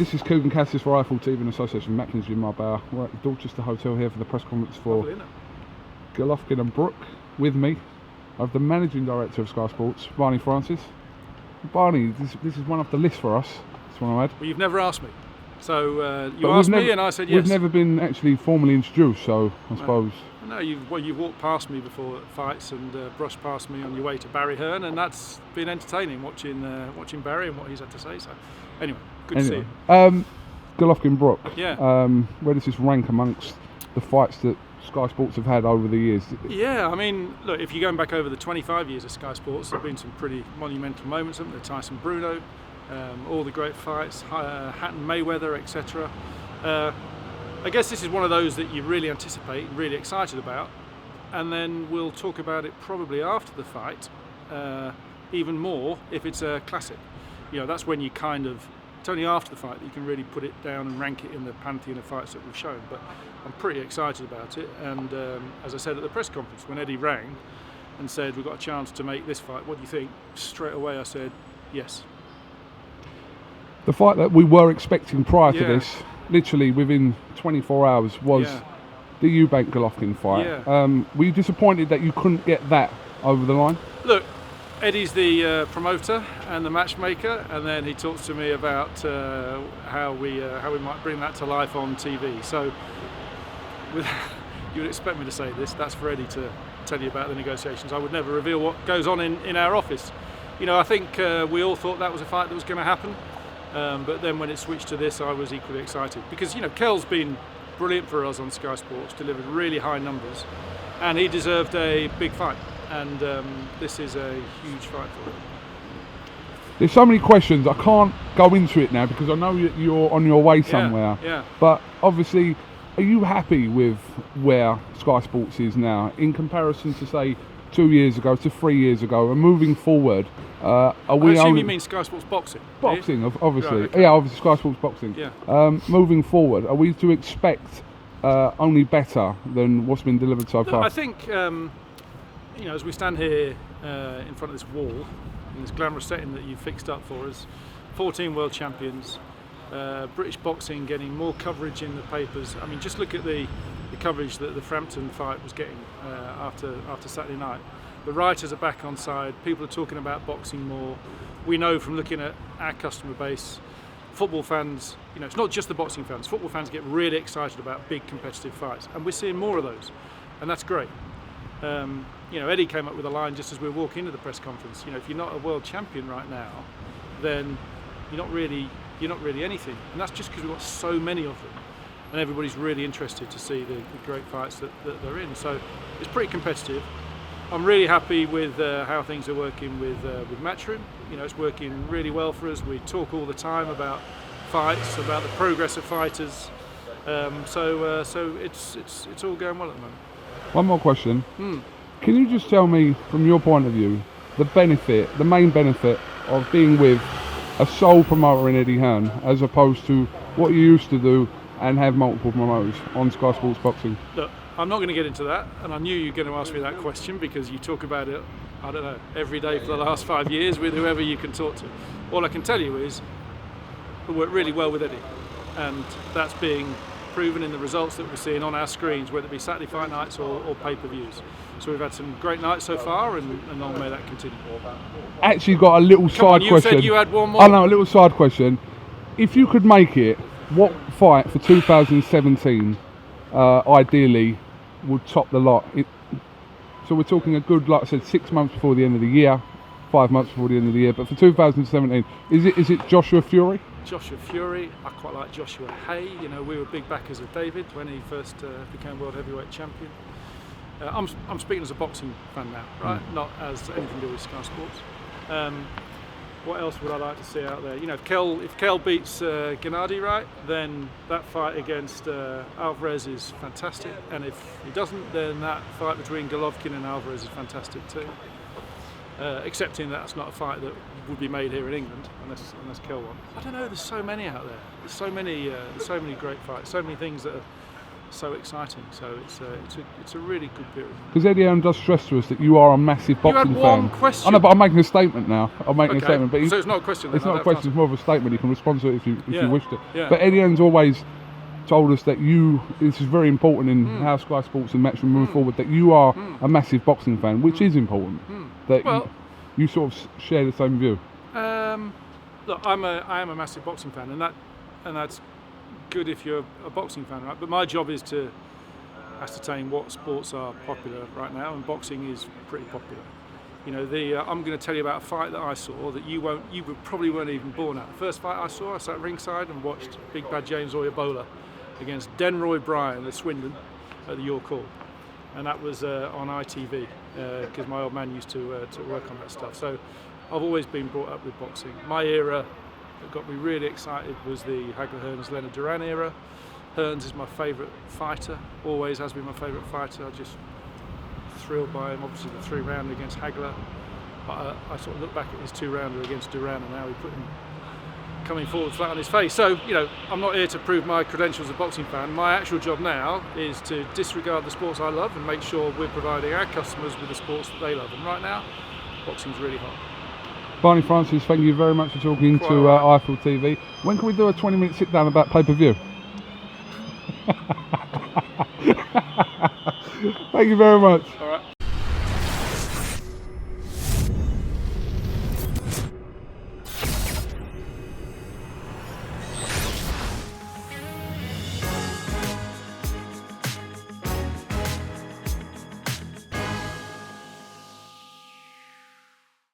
This is Kugan Cassius for iFull TV in association with Mackenzie in Marbella. We're at the Dorchester Hotel here for the press conference for Lovely, isn't it? Golovkin and Brook. With me, I have the Managing Director of Sky Sports, Barney Francis. Barney, this is one off the list for us. That's one I had. Well, you've never asked me. So you But asked me and I said yes. We've never been actually formally introduced, so I suppose... No, you've walked past me before at fights and brushed past me on your way to Barry Hearn, and that's been entertaining watching Barry and what he's had to say. So, anyway, good to see you. Golovkin Brook. Yeah. Where does this rank amongst the fights that Sky Sports have had over the years? Yeah, I mean, look, if you're going back over the 25 years of Sky Sports, there have been some pretty monumental moments. The Tyson Bruno, all the great fights, Hatton Mayweather, etc. I guess this is one of those that you really anticipate, really excited about, and then we'll talk about it probably after the fight, even more if it's a classic. You know, that's when you it's only after the fight that you can really put it down and rank it in the pantheon of fights that we've shown. But I'm pretty excited about it, and as I said at the press conference, when Eddie rang and said we've got a chance to make this fight, what do you think? Straight away I said yes. The fight that we were expecting prior to this, literally within 24 hours, was the Eubank Golovkin fight. Yeah. Were you disappointed that you couldn't get that over the line? Look, Eddie's the promoter and the matchmaker, and then he talks to me about how we might bring that to life on TV. So, you would expect me to say this. That's for Eddie to tell you about the negotiations. I would never reveal what goes on in our office. You know, I think we all thought that was a fight that was going to happen. But then when it switched to this, I was equally excited because, you know, Kel's been brilliant for us on Sky Sports, delivered really high numbers, and he deserved a big fight, and this is a huge fight for him. There's so many questions, I can't go into it now because I know you're on your way somewhere. Yeah. But obviously, are you happy with where Sky Sports is now in comparison to, say, 2 years ago to 3 years ago, and moving forward? I assume you mean Sky Sports Boxing. Boxing, obviously. Right, okay. Yeah, obviously Sky Sports Boxing. Yeah. Moving forward, are we to expect only better than what's been delivered so far? I think, you know, as we stand here in front of this wall, in this glamorous setting that you've fixed up for us, 14 world champions, British boxing getting more coverage in the papers. I mean, just look at the coverage that the Frampton fight was getting after Saturday night. The writers are back on side, people are talking about boxing more. We know from looking at our customer base, football fans, you know, it's not just the boxing fans, football fans get really excited about big competitive fights, and we're seeing more of those, and that's great. You know, Eddie came up with a line just as we were walking into the press conference, you know, if you're not a world champion right now, then you're not really anything, and that's just because we've got so many of them, and everybody's really interested to see the great fights that they're in, so it's pretty competitive. I'm really happy with how things are working with Matchroom. You know, it's working really well for us. We talk all the time about fights, about the progress of fighters. So it's all going well at the moment. One more question. Can you just tell me, from your point of view, the main benefit of being with a sole promoter in Eddie Hearn, as opposed to what you used to do and have multiple promoters on Sky Sports Boxing? Look, I'm not going to get into that, and I knew you were going to ask me that question because you talk about it, I don't know, every day for the last 5 years with whoever you can talk to. All I can tell you is we work really well with Eddie, and that's being proven in the results that we're seeing on our screens, whether it be Saturday fight nights or pay-per-views. So we've had some great nights so far, and long may that continue. Actually got a little side question. You said you had one more. I know, a little side question. If you could make it, what fight for 2017 ideally would top the lot? So we're talking a good, like I said, 6 months before the end of the year, 5 months before the end of the year. But for 2017, is it Joshua Fury? Joshua Fury. I quite like Joshua Hay. You know, we were big backers of David when he first became world heavyweight champion. I'm speaking as a boxing fan now, right? Not as anything to do with Sky Sports. What else would I like to see out there? You know, if Kel beats Gennady, right, then that fight against Alvarez is fantastic. And if he doesn't, then that fight between Golovkin and Alvarez is fantastic too. Accepting that's not a fight that would be made here in England unless Kel won. I don't know. There's so many out there. There's so many great fights. So many things that are so exciting. So it's a really good period. Because Eddie Hearn does stress to us that you are a massive You boxing had one fan. question. I know, but I'm making a statement now. I'm making a Okay. statement. But So it's not a question. Then, it's I not a don't question. have to It's more of a statement. You can respond to it if you Yeah, wish to. yeah. But Eddie Hearn's always told us that this is very important in how Sky Sports and Matchroom move forward. That you are a massive boxing fan, which is important. That Well- you sort of share the same view. Look, I am a massive boxing fan, and that's good if you're a boxing fan, right? But my job is to ascertain what sports are popular right now, and boxing is pretty popular. You know, I'm going to tell you about a fight that I saw that you probably weren't even born at. The first fight I saw, I sat ringside and watched Big Bad James Oyebola against Denroy Bryan of Swindon at the York Hall, and that was on ITV because my old man used to work on that stuff. So I've always been brought up with boxing. My era that got me really excited was the Hagler Hearns Leonard Duran era. Hearns is my favourite fighter, always has been my favourite fighter. I just thrilled by him, obviously the 3-rounder against Hagler, but I sort of look back at his 2-rounder against Duran and how he put him coming forward flat on his face. So, you know, I'm not here to prove my credentials as a boxing fan. My actual job now is to disregard the sports I love and make sure we're providing our customers with the sports that they love. And right now, boxing's really hot. Barney Francis, thank you very much for talking Quite to all right. Eiffel TV. When can we do a 20-minute sit-down about pay-per-view? Thank you very much. All right.